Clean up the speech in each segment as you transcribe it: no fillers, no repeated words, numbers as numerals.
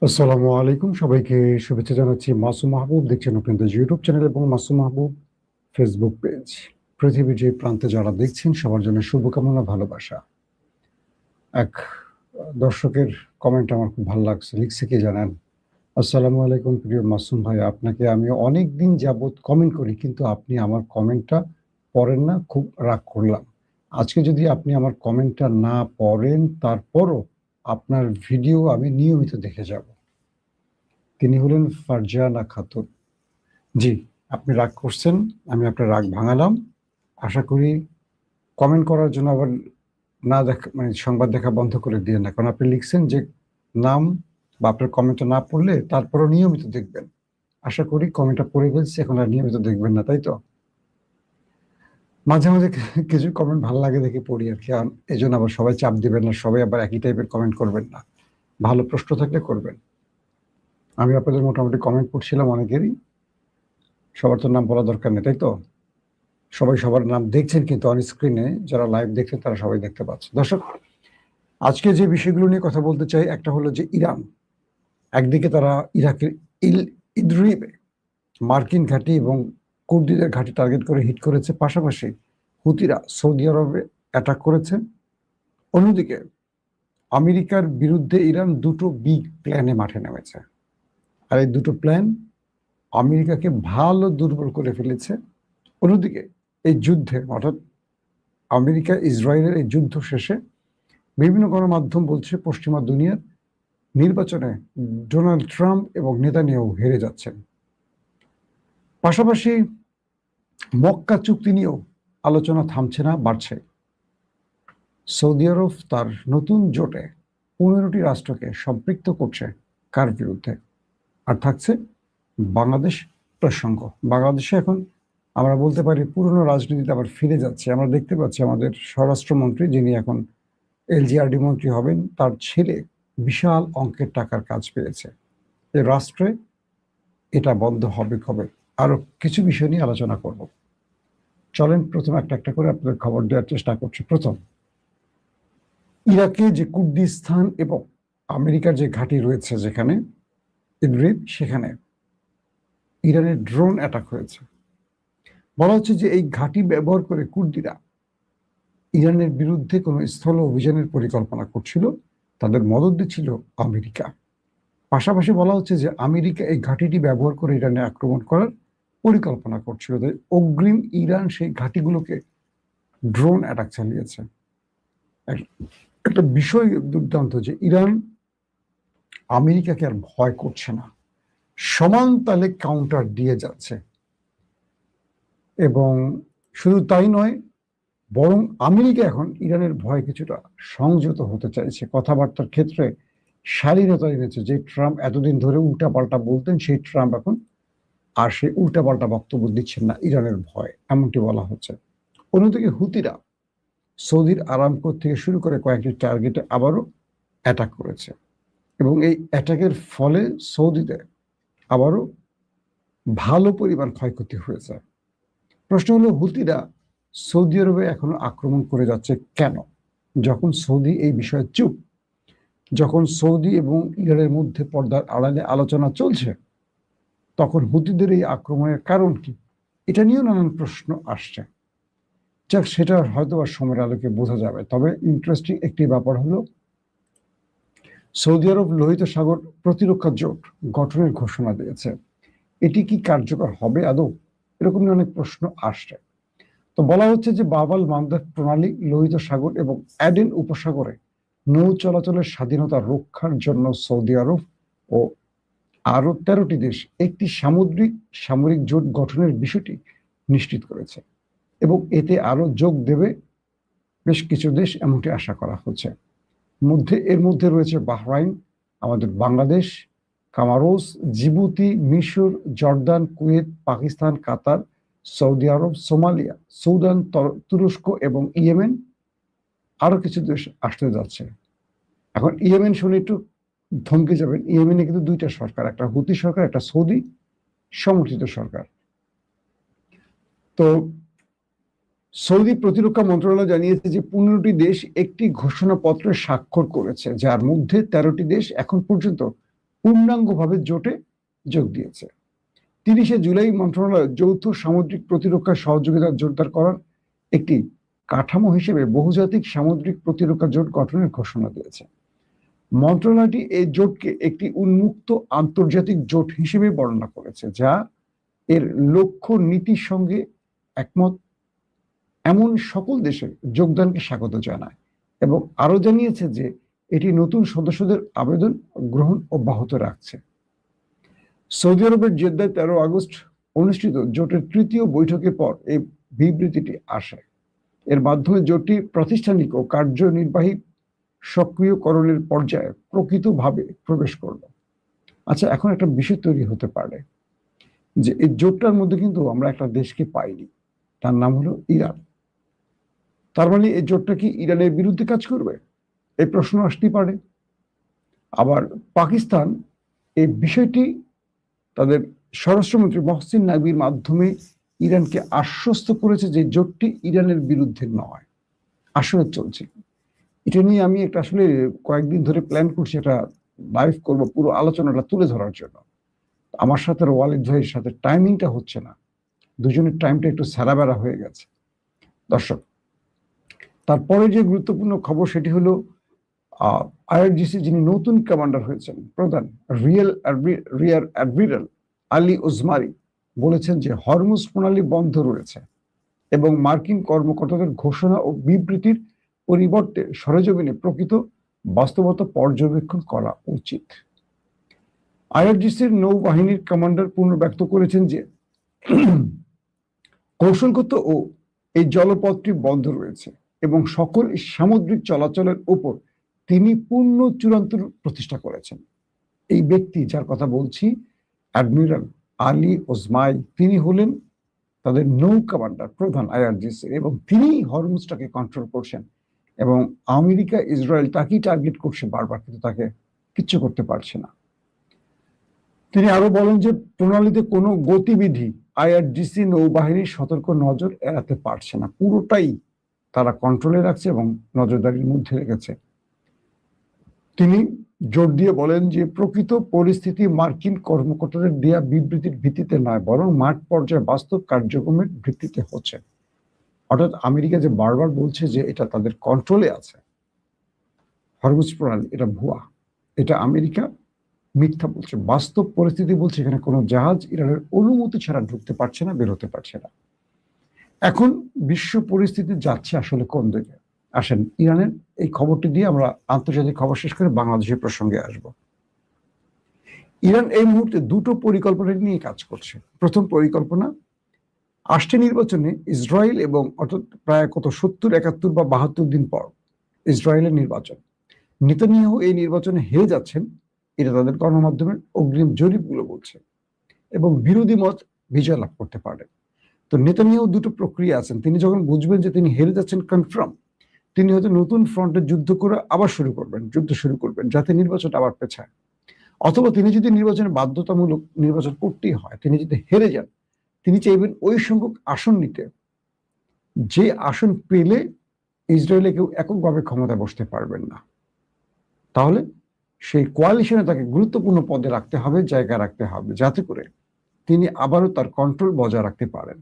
আসসালামু আলাইকুম, সবাইকে শুভেচ্ছা জানাচ্ছি। মাসুম মাহবুব দেখছেন আপনাদের ইউটিউব চ্যানেল এবং মাসুম মাহবুব ফেসবুক পেজ। পৃথিবীর যে প্রান্তে যারা দেখছেন সবার জন্য শুভকামনা, ভালোবাসা। এক দর্শকের কমেন্ট আমার খুব ভালো লাগছে, লিখছে কি জানেন? আসসালামু আলাইকুম প্রিয় মাসুম ভাই, আপনাকে আমি অনেক দিন যাবত কমেন্ট করি কিন্তু আপনি আমার কমেন্টটা পড়েন না, খুব রাগ করলাম। আজকে যদি আপনি আমার কমেন্টটা না পড়েন তারপরও আপনার ভিডিও আমি নিয়মিত দেখে যাব। তিনি হলেন ফারজানা খাতুন। জি, আপনি রাগ করছেন, আমি আপনার রাগ ভাঙালাম। আশা করি কমেন্ট করার জন্য আবার না দেখা মানে সংবাদ দেখা বন্ধ করে দিয়েন না। কারণ আপনি লিখছেন যে নাম বা আপনার কমেন্টটা না পড়লে তারপরও নিয়মিত দেখবেন। আশা করি কমেন্টটা পড়ে ফেলছি, এখন আর নিয়মিত দেখবেন না, তাই তো? মাঝে, মাঝে কিছু কমেন্ট ভাল লাগে দেখে পড়ি আরকি। এজন্য আবার সবাই চাপ দিবেন না, সবাই আবার একই টাইপের কমেন্ট করবেন না। ভালো প্রশ্ন থাকলে করবেন। আমি আপনাদের মোটামুটি কমেন্ট পড়ছিলাম অনেকেরই। সবার তো নাম বলা দরকার নেই, তাই তো? সবাই সবার নাম দেখছেন কিন্তু অন স্ক্রিনে যারা লাইভ দেখছেন তারা সবাই দেখতে পাচ্ছে। দর্শক, আজকে যে বিষয়গুলো নিয়ে কথা বলতে চাই, একটা হলো যে ইরান। একদিকে তারা ইরাকের ইদরিবে মার্কিন ঘাঁটি এবং কুর্দিদের ঘাঁটি টার্গেট করে হিট করেছে। পাশাপাশি হুতিরা সৌদি আরবে অ্যাটাক করেছে। অন্যদিকে আমেরিকার বিরুদ্ধে ইরান দুটো বিগ প্ল্যানে মাঠে নেমেছে। আর এই দুটো প্ল্যান আমেরিকাকে ভালো দুর্বল করে ফেলেছে। অন্যদিকে এই যুদ্ধে অর্থাৎ আমেরিকা ইসরায়েলের এই যুদ্ধ শেষে বিভিন্ন গণমাধ্যম বলছে পশ্চিমা দুনিয়ার নির্বাচনে ডোনাল্ড ট্রাম্প এবং নেতানিয়াহু হেরে যাচ্ছেন। পাশাপাশি মক্কা চুক্তি নিয়েও আলোচনা থামছে না, বাড়ছে। সৌদি আরব তার নতুন জোটে 15টি রাষ্ট্রকে সম্পৃক্ত করছে কার বিরুদ্ধে? আর থাকছে বাংলাদেশ প্রসঙ্গ। বাংলাদেশে এখন আমরা বলতে পারি পুরনো রাজনীতিতে আবার ফিরে যাচ্ছে। আমরা দেখতে পাচ্ছি আমাদের স্বরাষ্ট্রমন্ত্রী, যিনি এখন এলজিআরডি মন্ত্রী হবেন, তার ছেলে বিশাল অঙ্কের টাকার কাজ পেয়েছে। এ রাষ্ট্রে এটা বন্ধ হবে কবে? আরো কিছু বিষয় নিয়ে আলোচনা করব। চলেন প্রথম একটা একটা করে আপনাদের খবর দেওয়ার চেষ্টা করছি। প্রথম, ইরাকে যে কুর্দিস্তান এবং আমেরিকার যে ঘাঁটি রয়েছে যেখানে ইদরিব, সেখানে ইরানের ড্রোন অ্যাটাক হয়েছে। বলা হচ্ছে যে এই ঘাঁটি ব্যবহার করে কুর্দিরা ইরানের বিরুদ্ধে কোনো স্থল অভিযানের পরিকল্পনা করছিল। তাদের মদত দিচ্ছিল আমেরিকা। পাশাপাশি বলা হচ্ছে যে আমেরিকা এই ঘাঁটিটি ব্যবহার করে ইরানে আক্রমণ করার পরিকল্পনা করছিল। তাই অগ্রিম ইরান সেই ঘাঁটিগুলোকে ড্রোন অ্যাটাক চালিয়েছে। একটা বিষয় দুর্দান্ত যে ইরান আমেরিকাকে আর ভয় করছে না, সমান তালে কাউন্টার দিয়ে যাচ্ছে। এবং শুধু তাই নয়, বরং আমেরিকা এখন ইরানের ভয় কিছুটা সংযত হতে চাইছে। কথাবার্তার ক্ষেত্রে শালীনতা এনেছে। যে ট্রাম্প এতদিন ধরে উল্টাপাল্টা বলতেন, সেই ট্রাম্প এখন আর সেই উল্টাপাল্টা বক্তব্য দিচ্ছেন না ইরানের ভয়, এমনটি বলা হচ্ছে। অন্যদিকে হুতিরা সৌদির আরামকো থেকে শুরু করে কয়েকটি টার্গেটে আবারও অ্যাটাক করেছে এবং এই অ্যাটাকের ফলে সৌদিতে আবারও ভালো পরিমাণ ক্ষয়ক্ষতি হয়েছে। প্রশ্ন হলো, হুতিরা সৌদি আরবে এখনো আক্রমণ করে যাচ্ছে কেন? যখন সৌদি এই বিষয়ে চুপ, যখন সৌদি এবং ইরানের মধ্যে পর্দার আড়ালে আলোচনা চলছে, তখন হুতিদের এই আক্রমণের কারণ কি? এটা নিয়েও নানান প্রশ্ন আসছে। যাক, সেটা হয়তো বা সময়ের আলোকে বোঝা যাবে। তবে ইন্টারেস্টিং একটি ব্যাপার হলো, সৌদি আরব লোহিত সাগর প্রতিরক্ষা জোট গঠনের ঘোষণা দিয়েছে। এটি কি কার্যকর হবে আদৌ? এরকম অনেক প্রশ্ন আসছে। তো বলা হচ্ছে যে বাব-আল মানদেব প্রণালী লোহিত সাগর এবং অ্যাডেন উপসাগরে নৌ চলাচলের স্বাধীনতা রক্ষার জন্য সৌদি আরব ও আরো 13টি দেশ একটি সামরিক জোট গঠনের বিষয়টি নিশ্চিত করেছে এবং এতে আরো যোগ দেবে বেশ কিছু দেশ, এমনটি আশা করা হচ্ছে। এর মধ্যে রয়েছে বাহরাইন, আমাদের বাংলাদেশ, কামারোস, জিবুতি, মিশর, জর্দান, কুয়েত, পাকিস্তান, কাতার, সৌদি আরব, সোমালিয়া, সুদান, তুরস্ক এবং ইয়েমেন। আরো কিছু দেশ আসতে যাচ্ছে। এখন ইয়েমেন শুনে একটু থমকে যাবেন। ইয়েমেনে কিন্তু দুইটা সরকার, একটা হুতি সরকার, একটা সৌদি সমর্থিত সরকার। তো সৌদি প্রতিরক্ষা মন্ত্রণালয় জানিয়েছে যে 15টি দেশ একটি ঘোষণাপত্রে স্বাক্ষর করেছে, যার মধ্যে 13টি দেশ এখন পর্যন্ত পূর্ণাঙ্গভাবে জোটে যোগ দিয়েছে। 30শে জুলাই মন্ত্রণালয় যৌথ সামুদ্রিক প্রতিরক্ষা সহযোগিতা জোরদার করার একটি কাঠামো হিসেবে বহুজাতিক সামুদ্রিক প্রতিরক্ষা জোট গঠনের ঘোষণা দিয়েছে। মন্ত্রণালয়টি এই জোটকে একটি উন্মুক্ত আন্তর্জাতিক জোট হিসেবে বর্ণনা করেছে, যা এর লক্ষ্য নীতির সঙ্গে একমত এমন সকল দেশের যোগদানকে স্বাগত জানায় এবং আরো জানিয়েছে যে এটি নতুন সদস্যদের আবেদন গ্রহণ অব্যাহত রাখছে। সৌদি আরবের জেদ্দায় 13 আগস্ট অনুষ্ঠিত জোটের তৃতীয় বৈঠকের পর এই বিবৃতিটি আসে। এর মাধ্যমে জোটটি প্রাতিষ্ঠানিক ও কার্যনির্বাহী সক্রিয়করণের পর্যায়ে প্রকৃতভাবে প্রবেশ করল। আচ্ছা, এখন একটা বিষয় তৈরি হতে পারে যে এই জোটটার মধ্যে কিন্তু আমরা একটা দেশকে পাইনি, তার নাম হলো ইরান। তার মানে এই জোটটা কি ইরানের বিরুদ্ধে কাজ করবে, এই প্রশ্ন আসতেই পারে। আবার পাকিস্তান এই বিষয়টি তাদের স্বরাষ্ট্রমন্ত্রী মহসিন নাকভির মাধ্যমে ইরানকে আশ্বস্ত করেছে যে জোটটি ইরানের বিরুদ্ধে নয়, আসলে চলছে। এটা নিয়ে আমি একটা আসলে কয়েকদিন ধরে প্ল্যান করছি, এটা লাইভ করবো, পুরো আলোচনাটা তুলে ধরার জন্য। আমার সাথে ওয়ালিদ ভাইয়ের সাথে টাইমিংটা হচ্ছে না, দুজনের টাইমটা একটু স্যারাবেরা হয়ে গেছে। দর্শক, তারপরে যে গুরুত্বপূর্ণ খবর সেটি হলো আইআরজিসি যিনি নতুন কমান্ডার হয়েছেন, প্রধান রিয়ার অ্যাডমিরাল আলী ওসমানী বলেছেন যে হরমুজ প্রণালী বন্ধ রয়েছে এবং মার্কিন কর্মকর্তাদের ঘোষণা ও বিবৃতির পরিবর্তে সরেজমিনে প্রকৃত বাস্তবতা পর্যবেক্ষণ করা উচিত। আইআরজিসির নৌবাহিনীর কমান্ডার পুনর্ব্যক্ত করেছেন যে কৌশলগত ও এই জলপথটি বন্ধ রয়েছে এবং সকল সামুদ্রিক চলাচলের উপর তিনি পূর্ণ চূড়ান্ত প্রতিষ্ঠা করেছেন। এই ব্যক্তি যার কথা বলছি, অ্যাডমিরাল আলী ওসমাই, তিনি হলেন তাদের নৌ কমান্ডার প্রধান আইআরজিসি এবং তিনি হরমুজটাকে কন্ট্রোল করছেন এবং আমেরিকা ইসরায়েল তাকেই টার্গেট করছে বারবার, কিন্তু তাকে কিচ্ছু করতে পারছে না। তিনি আরো বলেন যে প্রণালীতে কোনো গতিবিধি আইআরজিসি নৌবাহিনীর সতর্ক নজর এড়াতে পারছে না, পুরোটাই তারা কন্ট্রোলে রাখছে এবং নজরদারির মধ্যে রেখেছে। তিনি জোর দিয়ে বলেন যে প্রকৃত পরিস্থিতি মার্কিন কর্মকর্তাদের দেয়া বিবৃতির ভিত্তিতে নয়, বরং মাঠ পর্যায়ে বাস্তব কার্যক্রমের ভিত্তিতে হচ্ছে। অর্থাৎ আমেরিকা যে বারবার বলছে যে এটা তাদের কন্ট্রোলে আছে হরমুজ প্রণালী, এটা ভুয়া, এটা আমেরিকা মিথ্যা বলছে। বাস্তব পরিস্থিতি বলছে এখানে কোনো জাহাজ ইরানের অনুমতি ছাড়া ঢুকতে পারছে না, বেরোতে পারছে না। এখন বিশ্ব পরিস্থিতি যাচ্ছে আসলে কোন দিকে, আসেন ইরানের এই খবরটি দিয়ে আমরা আন্তর্জাতিক খবর শেষ করে বাংলাদেশের প্রসঙ্গে আসব। ইরান এই মুহূর্তে দুটো পরিকল্পনা নিয়ে কাজ করছে। প্রথম পরিকল্পনা, আসছে নির্বাচনে ইসরায়েল এবং অর্থাৎ প্রায় 70, 71 বা 72 দিন পর ইসরায়েলের নির্বাচন, নেতানিয়াহু এই নির্বাচনে হেরে যাচ্ছেন, এটা তাদের গণমাধ্যমের অগ্রিম জরিপগুলো বলছে, এবং বিরোধী মত বিজয় লাভ করতে পারে। তো নেতানিয়াহু দুটো প্রক্রিয়া আছেন, তিনি যখন বুঝবেন যে তিনি হেরে যাচ্ছেন কনফার্ম, তিনি হয়তো নতুন ফ্রন্টে যুদ্ধ করে আবার যুদ্ধ শুরু করবেন যাতে নির্বাচন আবার পেছায়। অথবা তিনি যদি নির্বাচনে বাধ্যতামূলক নির্বাচন করতেই হয়, তিনি যদি হেরে যান, তিনি চাইবেন ওই সংখ্যক আসন নিতে যে আসন পেলে ইসরায়েলে কেউ এককভাবে ক্ষমতায় বসতে পারবেন না। তাহলে সেই কোয়ালিশনে তাকে গুরুত্বপূর্ণ পদে রাখতে হবে, জায়গায় রাখতে হবে, যাতে করে তিনি আবারও তার কন্ট্রোল বজায় রাখতে পারেন।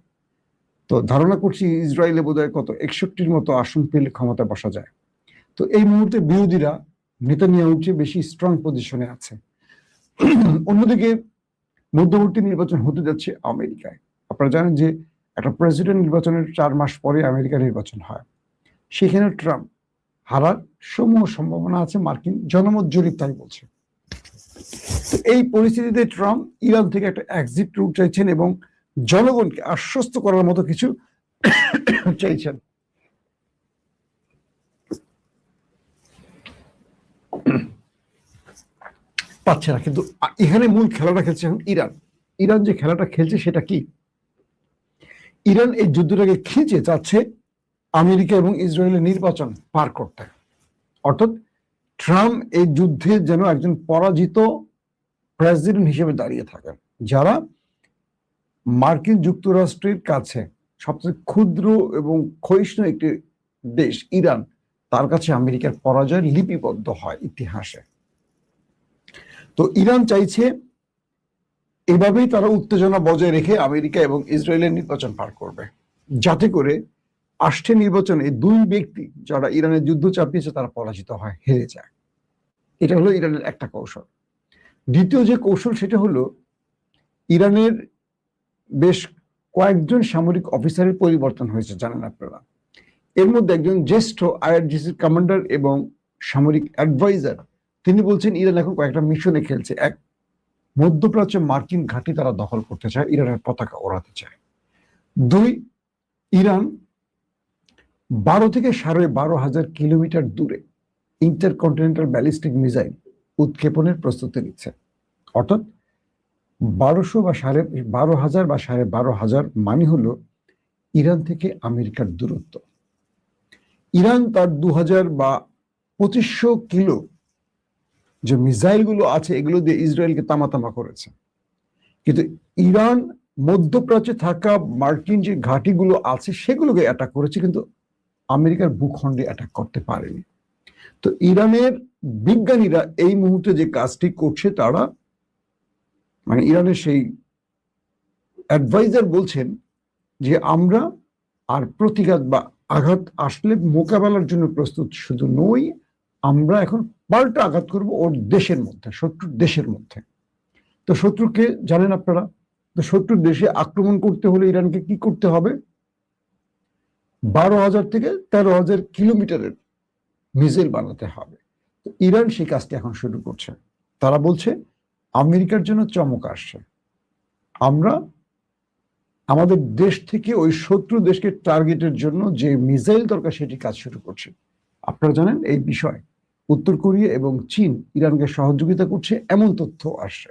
তো ধারণা করছি ইসরায়েলে বোধহয় 61র মতো আসন পেলে ক্ষমতায় বসা যায়। তো এই মুহূর্তে বিরোধীরা নেতানিয়াহুর চেয়ে বেশি স্ট্রং পজিশনে আছে। অন্যদিকে মধ্যবর্তী নির্বাচন হতে যাচ্ছে আমেরিকায়। আপনারা জানেন যে একটা প্রেসিডেন্ট নির্বাচনের 4 মাস পরে আমেরিকা নির্বাচন হয়। সেখানে ট্রাম্প হারার সমূহ সম্ভাবনা আছে, মার্কিন জনমত জরিপ তাই বলছে। তো এই পরিস্থিতিতে ট্রাম্প ইরান থেকে একটা এক্সিট রুট চাইছেন এবং জনগণকে আশ্বস্ত করার মতো কিছু চাইছেন। পাচ্ছে না, কিন্তু এখানে মূল খেলাটা খেলছে এখন ইরান। ইরান যে খেলাটা খেলছে সেটা কি, ইরান এই যুদ্ধটাকে খিঁচে চাচ্ছে আমেরিকা এবং ইসরায়েলের নির্বাচন পার করতে। অর্থাৎ ট্রাম্প এই যুদ্ধে যেন একজন পরাজিত প্রেসিডেন্ট হিসেবে দাঁড়িয়ে থাকেন। যারা মার্কিন যুক্তরাষ্ট্রের কাছে সবচেয়ে ক্ষুদ্র এবং ক্ষয়িষ্ণু একটি দেশ ইরান, তার কাছে আমেরিকার পরাজয় লিপিবদ্ধ হয় ইতিহাসে। তো ইরান চাইছে এভাবেই তারা উত্তেজনা বজায় রেখে আমেরিকা এবং ইসরায়েলের নির্বাচন পার করবে, যাতে করে আসছে নির্বাচনে দুই ব্যক্তি যারা ইরানের যুদ্ধ চাপিয়েছে তারা পরাজিত হয়, হেরে যায়। এটা হলো ইরানের একটা কৌশল। দ্বিতীয় যে কৌশল সেটা হলো ইরানের বেশ কয়েকজন সামরিক অফিসারের পরিবর্তন হয়েছে, জানেন আপনারা। এর মধ্যে একজন জ্যেষ্ঠ আইআরজিসির কমান্ডার এবং সামরিক অ্যাডভাইজার, তিনি বলছেন ইরান এখন কয়েকটা মিশনে খেলছে। এক, মধ্যপ্রাচ্যে মার্কিন ঘাঁটি তারা দখল করতে চায়, ইরানের পতাকা ওড়াতে চায়। দুই, ইরান 12 থেকে 12,500 কিলোমিটার দূরে ইন্টারকন্টিনেন্টাল ব্যালিস্টিক মিসাইল উৎক্ষেপণের প্রস্তুতি নিচ্ছে। অর্থাৎ 1200 বা 12,500 বা 12,500 মানে হলো ইরান থেকে আমেরিকার দূরত্ব। ইরান তার 2000 বা 2500 কিলো যে মিসাইলগুলো আছে এগুলো দিয়ে ইসরায়েলকে তামাতামা করেছে, কিন্তু ইরান মধ্যপ্রাচ্যে থাকা মার্কিন যে ঘাঁটিগুলো আছে সেগুলোকে অ্যাটাক করেছে, কিন্তু আমেরিকার ভূখণ্ডে অ্যাটাক করতে পারেনি। তো ইরানের বিজ্ঞানীরা এই মুহূর্তে যে কাজটি করছে, তারা মানে ইরানের সেই অ্যাডভাইজার বলছেন যে আমরা আর প্রতিঘাত বা আঘাত আসলে মোকাবেলার জন্য প্রস্তুত শুধু নই, আমরা এখন পাল্টা আঘাত করব ওর দেশের মধ্যে, শত্রুর দেশের মধ্যে। তো শত্রুকে জানেন আপনারা, তো শত্রুর দেশে আক্রমণ করতে হলে ইরানকে কি করতে হবে? 12,000 থেকে 13,000 কিলোমিটারের মিসাইল বানাতে হবে। তো ইরান সেই কাজটি এখন শুরু করছে। তারা বলছে আমেরিকার জন্য চমক আসছে, আমরা আমাদের দেশ থেকে ওই শত্রু দেশকে টার্গেটের জন্য যে মিসাইল দরকার সেটি কাজ শুরু করছে। আপনারা জানেন এই বিষয় উত্তর কোরিয়া এবং চীন ইরানকে সহযোগিতা করছে এমন তথ্য আসছে,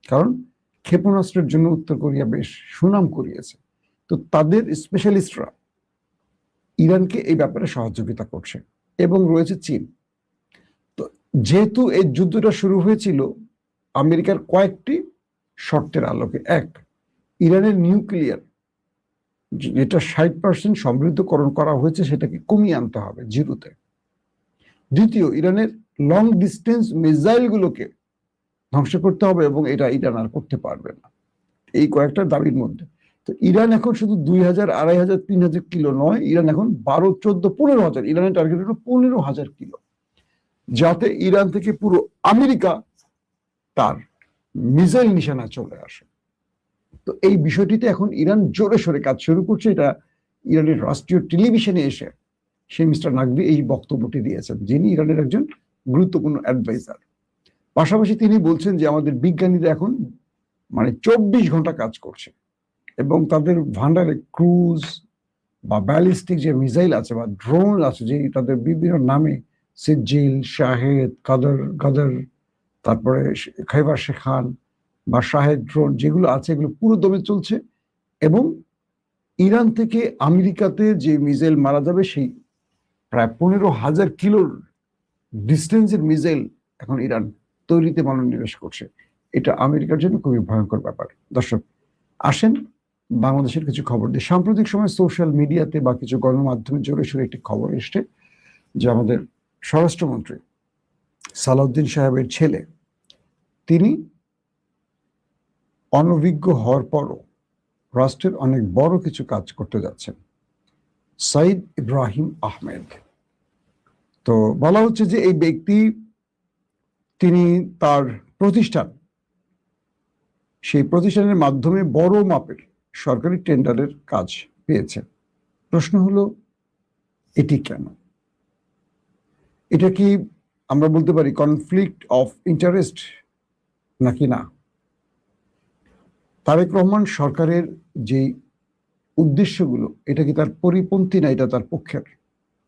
কারণ ক্ষেপণাস্ত্রের জন্য উত্তর কোরিয়া বেশ সুনাম কুড়িয়েছে। তো তাদের স্পেশালিস্টরা ইরানকে এই ব্যাপারে সহযোগিতা করছে, এবং রয়েছে চীন। তো যেহেতু এই যুদ্ধটা শুরু হয়েছিল আমেরিকার কয়েকটি শর্তের আলোকে, এক, ইরানের নিউক্লিয়ার যেটা 60% সমৃদ্ধকরণ করা হয়েছে সেটাকে কমিয়ে আনতে হবে জিরোতে। দ্বিতীয়, ইরানের লং ডিস্টেন্স মিসাইলগুলোকে ধ্বংস করতে হবে, এবং এটা ইরান আর করতে পারবে না। এই কয়েকটা দাবির মধ্যে তো ইরান এখন শুধু 2,000, 2,500, 3,000 কিলো নয়, ইরান এখন 12, 14, 15,000, ইরানের টার্গেট হলো 15,000 কিলো, যাতে ইরান থেকে পুরো আমেরিকা তার মিসাইল নিশানা চলে আসে। তো এই বিষয়টিতে এখন ইরান জোরে সোরে কাজ শুরু করছে। এটা ইরানের রাষ্ট্রীয় টেলিভিশনে এসে সেই মিস্টার নাকভি এই বক্তব্যটি দিয়েছেন, যিনি ইরানের একজন গুরুত্বপূর্ণ অ্যাডভাইজার। পাশাপাশি তিনি বলছেন যে আমাদের বিজ্ঞানীরা এখন 24 ঘন্টা কাজ করছে, এবং তাদের ভান্ডারে ক্রুজ বা ব্যালিস্টিক যে মিসাইল আছে বা ড্রোন আছে, যে তাদের বিভিন্ন নামে সিজিল, শাহেদ, গদর, তারপরে খাইবার শেখান বা শাহেদ ড্রোন যেগুলো আছে, এগুলো পুরো দমে চলছে। এবং ইরান থেকে আমেরিকাতে যে মিসাইল মারা যাবে সেই প্রায় 15,000 কিলোর ডিস্টেন্সের মিসাইল এখন ইরান তৈরিতে মনোনিবেশ করছে। এটা আমেরিকার জন্য খুবই ভয়ঙ্কর ব্যাপার। দর্শক, আসেন বাংলাদেশের কিছু খবর দিয়ে। সাম্প্রতিক সময় সোশ্যাল মিডিয়াতে বা কিছু গণমাধ্যমে জোরে সোরে একটি খবর এসছে যে আমাদের স্বরাষ্ট্রমন্ত্রী সালাউদ্দিন সাহেবের ছেলে, তিনি অনভিজ্ঞ হওয়ার পরও রাষ্ট্রের অনেক বড় কিছু কাজ করতে যাচ্ছেন, সাইদ ইব্রাহিম আহমেদ। তো বলা হচ্ছে যে এই ব্যক্তি, তিনি তার প্রতিষ্ঠান, সেই প্রতিষ্ঠানের মাধ্যমে বড় মাপের সরকারি টেন্ডারের কাজ পেয়েছেন। প্রশ্ন হলো এটি কেন? এটা কি আমরা বলতে পারি কনফ্লিক্ট অফ ইন্টারেস্ট নাকি না? তারেক রহমান সরকারের যে উদ্দেশ্যগুলো, এটা কি তার পরিপন্থী না এটা তার পক্ষের?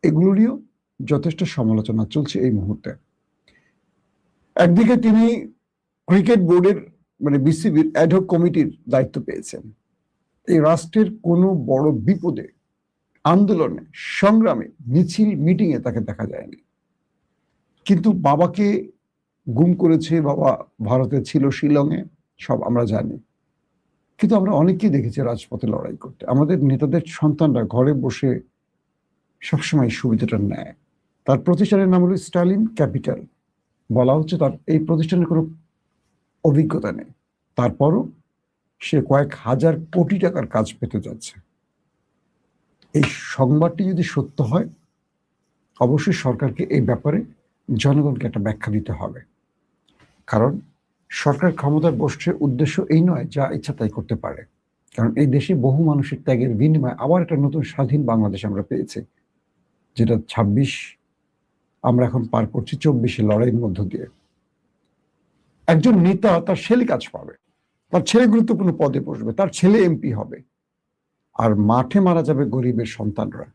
এগুলো নিয়েও যথেষ্ট সমালোচনা চলছে এই মুহূর্তে। একদিকে তিনি ক্রিকেট বোর্ডের বিসিবির অ্যাডহক কমিটির দায়িত্ব পেয়েছেন। এই রাষ্ট্রের কোনো বড় বিপদে, আন্দোলনে, সংগ্রামে, মিছিল, মিটিংয়ে তাকে দেখা যায়নি। কিন্তু বাবাকে গুম করেছে, বাবা ভারতে ছিল, শিলংয়ে, সব আমরা জানি। কিন্তু আমরা অনেকেই দেখেছি রাজপথে লড়াই করতে। আমাদের নেতাদের সন্তানরা ঘরে বসে সবসময় সুবিধাটা নেয়। তার প্রতিষ্ঠানের নাম হলো স্টালিন ক্যাপিটাল। বলা হচ্ছে তার এই প্রতিষ্ঠানের কোনো অভিজ্ঞতা নেই, তারপরও সে কয়েক হাজার কোটি টাকার কাজ পেতে যাচ্ছে। এই সংবাদটি যদি সত্য হয়, অবশ্যই সরকারকে এই ব্যাপারে জনগণকে একটা ব্যাখ্যা দিতে হবে। কারণ সরকার ক্ষমতায় বসছে উদ্দেশ্য এই নয় যা ইচ্ছা তাই করতে পারে। কারণ এই দেশে বহু মানুষের ত্যাগের বিনিময়ে আবার একটা নতুন স্বাধীন বাংলাদেশ আমরা পেয়েছি, যেটা ২৬ আমরা এখন পার করছি ২৪-এ লড়াইয়ের মধ্য দিয়ে। একজন নেতা তার ছেলে কাজ পাবে, তার ছেলে গুরুত্বপূর্ণ পদে বসবে, তার ছেলে এমপি হবে, আর মাঠে মারা যাবে গরিবের সন্তানরা।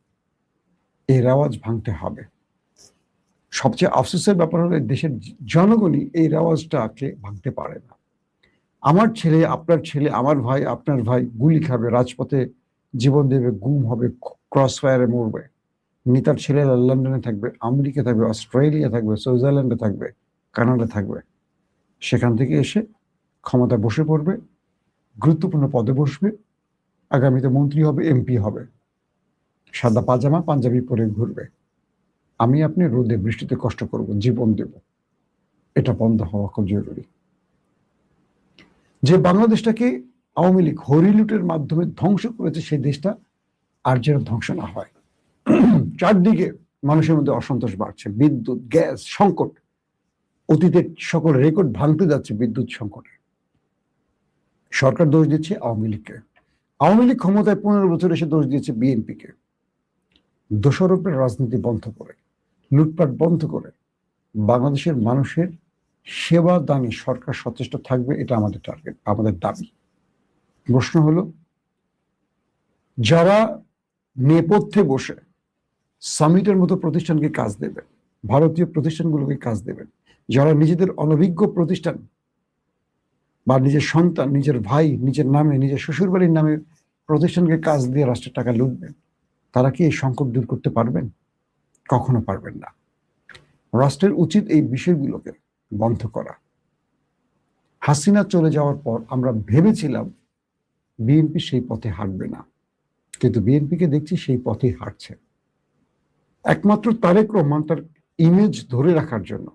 এই রেওয়াজ ভাঙতে হবে। সবচেয়ে আফসোসের ব্যাপার হলো দেশের জনগণই এই রেওয়াজটাকে ভাঙতে পারে না। আমার ছেলে, আপনার ছেলে, আমার ভাই, আপনার ভাই গুলি খাবে, রাজপথে জীবন দেবে, গুম হবে, ক্রস ফায়ারে মরবে। নেতার ছেলে লন্ডনে থাকবে, আমেরিকা থাকবে, অস্ট্রেলিয়া থাকবে, সুইজারল্যান্ডে থাকবে, কানাডা থাকবে। সেখান থেকে এসে ক্ষমতায় বসে পড়বে, গুরুত্বপূর্ণ পদে বসবে, আগামীতে মন্ত্রী হবে, এমপি হবে, সাদা পাজামা পাঞ্জাবি পরে ঘুরবে। আমি আপনি রোদে বৃষ্টিতে কষ্ট করব, জীবন দেব। এটা বন্ধ হওয়া খুব জরুরি। যে বাংলাদেশটাকে আওয়ামী লীগ হরিলুটের মাধ্যমে ধ্বংস করেছে, সেই দেশটা আর যেন ধ্বংস না হয়। চারদিকে মানুষের মধ্যে অসন্তোষ বাড়ছে, বিদ্যুৎ, গ্যাস সংকট, অতীতের সকল রেকর্ড ভাঙতে যাচ্ছে বিদ্যুৎ সংকটে। সরকার দোষ দিচ্ছে আওয়ামী লীগকে, আওয়ামী লীগ ক্ষমতায় 15 বছর এসে দোষ দিয়েছে বিএনপিকে। দোষারোপের রাজনীতি বন্ধ করে, লুটপাট বন্ধ করে বাংলাদেশের মানুষের সেবা দানে সরকার সচেষ্ট থাকবে, এটা আমাদের টার্গেট, আমাদের দাবি। প্রশ্ন হলো, যারা নেপথ্যে বসে সামিটের মতো প্রতিষ্ঠানকে কাজ দেবেন, ভারতীয় প্রতিষ্ঠানগুলোকে কাজ দেবেন, যারা নিজেদের অনভিজ্ঞ প্রতিষ্ঠান বা নিজের সন্তান, নিজের ভাই, নিজের নামে, নিজের শ্বশুরবাড়ির নামে প্রতিষ্ঠানকে কাজ দিয়ে রাষ্ট্রের টাকা লুটবেন, তারা কি এই সংকট দূর করতে পারবেন? কখনো পারবেন না। রাষ্ট্রের উচিত এই বিষয়গুলোকে বন্ধ করা। হাসিনা চলে যাওয়ার পর আমরা ভেবেছিলাম বিএনপি সেই পথে হাঁটবে না, কিন্তু বিএনপিকে দেখছি সেই পথেই হাঁটছে। একমাত্র তারেক রহমান তার ইমেজ ধরে রাখার জন্য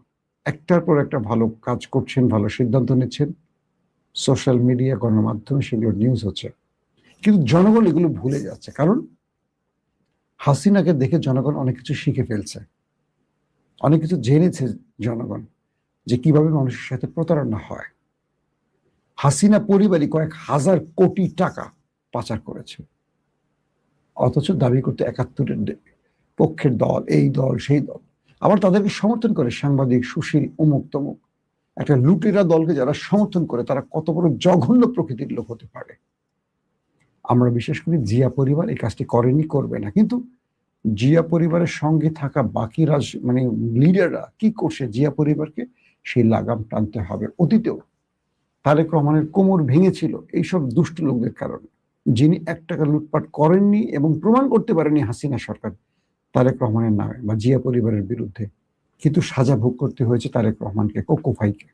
একটার পর একটা ভালো কাজ করছেন, ভালো সিদ্ধান্ত নিচ্ছেন, সোশ্যাল মিডিয়া, গণমাধ্যমে সেগুলো নিউজ হচ্ছে, কিন্তু জনগণ এগুলো ভুলে যাচ্ছে। কারণ হাসিনাকে দেখে জনগণ অনেক কিছু শিখে ফেলছে, অনেক কিছু জেনেছে জনগণ, যে কিভাবে মানুষের সাথে প্রতারণা হয়। হাসিনা পরিবারই কয়েক হাজার কোটি টাকা পাচার করেছে, অথচ দাবি করতে ৭১-এর পক্ষের দল, এই দল সেই দল, আবার তাদেরকে সমর্থন করে সাংবাদিক, সুশীল, অমুক তমুক। একটা লুটেরা দলকে যারা সমর্থন করে তারা কত বড় জঘন্য প্রকৃতির লোক হতে পারে। আমরা বিশেষ করে জিয়া পরিবার এই কাজটি করেনি, করবে না, কিন্তু জিয়া পরিবারের সঙ্গে থাকা বাকি লিডাররা কি করছে, জিয়া পরিবারকে সেই লাগাম টানতে হবে। অতীতেও তারেক রহমানের কোমর ভেঙেছিল এইসব দুষ্ট লোকদের কারণে, যিনি ১ টাকা লুটপাট করেননি এবং প্রমাণ করতে পারেনি হাসিনা সরকার তারেক রহমানের নামে বা জিয়া পরিবারের বিরুদ্ধে, কিন্তু সাজা ভোগ করতে হয়েছে তারেক রহমানকে, কোকো ভাইকে।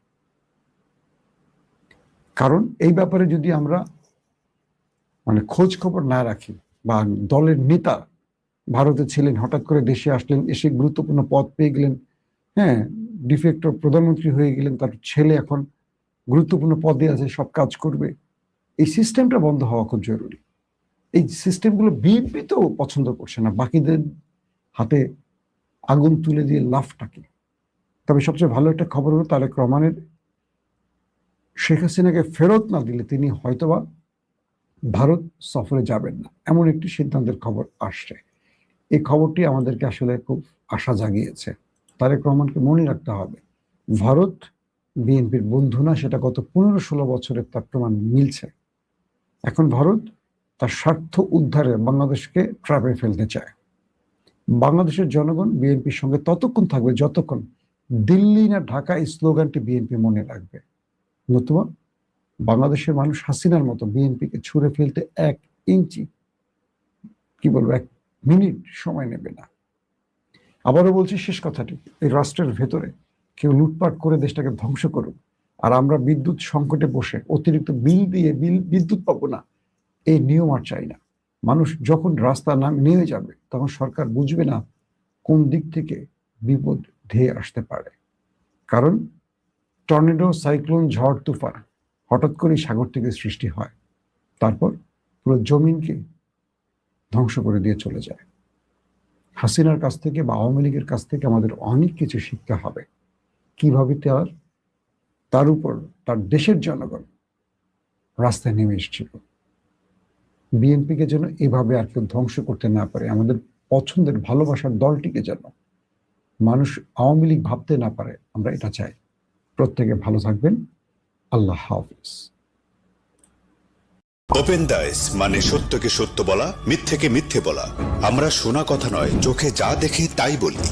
কারণ এই ব্যাপারে যদি আমরা খোঁজ খবর না রাখি, বা দলের নেতা ভারতে ছিলেন, হঠাৎ করে দেশে আসলেন, এসে গুরুত্বপূর্ণ পদ পেয়ে গেলেন, হ্যাঁ, ডিফেক্টর প্রধানমন্ত্রী হয়ে গেলেন, তার ছেলে এখন গুরুত্বপূর্ণ পদে আছে, সব কাজ করবে, এই সিস্টেমটা বন্ধ হওয়া খুব জরুরি। এই সিস্টেমগুলো বিএনপি তো পছন্দ করছে না, বাকিদের হাতে আগুন তুলে দিয়ে লাফটাকে। তবে সবচেয়ে ভালো একটা খবর হলো তারেক রহমানের শেখ হাসিনাকে ফেরত না দিলে তিনি হয়তোবা ভারত সফরে যাবেন না, এমন একটি সিদ্ধান্তের খবর আসছে। এই খবরটি আমাদেরকে আসলে খুব আশা জাগিয়েছে। তারেক রহমানকে মনে রাখতে হবে, ভারত বিএনপির বন্ধু না, সেটা গত ১৫-১৬ বছরের তার প্রমাণ মিলছে। এখন ভারত তার স্বার্থ উদ্ধারে বাংলাদেশকে ট্র্যাপে ফেলতে চায়। বাংলাদেশের জনগণ বিএনপির সঙ্গে ততক্ষণ থাকবে যতক্ষণ দিল্লি না ঢাকা এই স্লোগানটি বিএনপি মনে রাখবে। নতুবা বাংলাদেশের মানুষ হাসিনার মতো বিএনপিকে ছুঁড়ে ফেলতে ১ ইঞ্চি, ১ মিনিট সময় নেবে না। আবারও বলছি, শেষ কথাটি, এই রাষ্ট্রের ভেতরে কেউ লুটপাট করে দেশটাকে ধ্বংস করুক, আর আমরা বিদ্যুৎ সংকটে বসে অতিরিক্ত বিল দিয়ে বিদ্যুৎ পাবো না, এই নিয়ম আর চাই না। মানুষ যখন রাস্তা নেমে যাবে তখন সরকার বুঝবে না কোন দিক থেকে বিপদ ধেয়ে আসতে পারে। কারণ টর্নেডো, সাইক্লোন, ঝড় তুফান হঠাৎ করে সাগর থেকে সৃষ্টি হয়, তারপর পুরো জমিনকে ধ্বংস করে দিয়ে চলে যায়। হাসিনার কাছ থেকে বা আওয়ামী লীগের কাছ থেকে আমাদের অনেক কিছু শিখতে হবে, কিভাবে তার উপর তার দেশের জনগণ রাস্তায় নেমে এসেছিল। বিএনপিকে যেন এভাবে আর কেউ ধ্বংস করতে না পারে, আমাদের পছন্দের ভালোবাসার দলটিকে যেন মানুষ আওয়ামী লীগ ভাবতে না পারে, আমরা এটা চাই। প্রত্যেকে ভালো থাকবেন। আল্লাহ হাফিজ। ওপেন দাইস মানে সত্যকে সত্য বলা, মিথ্যেকে মিথ্যে বলা। আমরা শোনা কথা নয়, চোখে যা দেখি তাই বলি।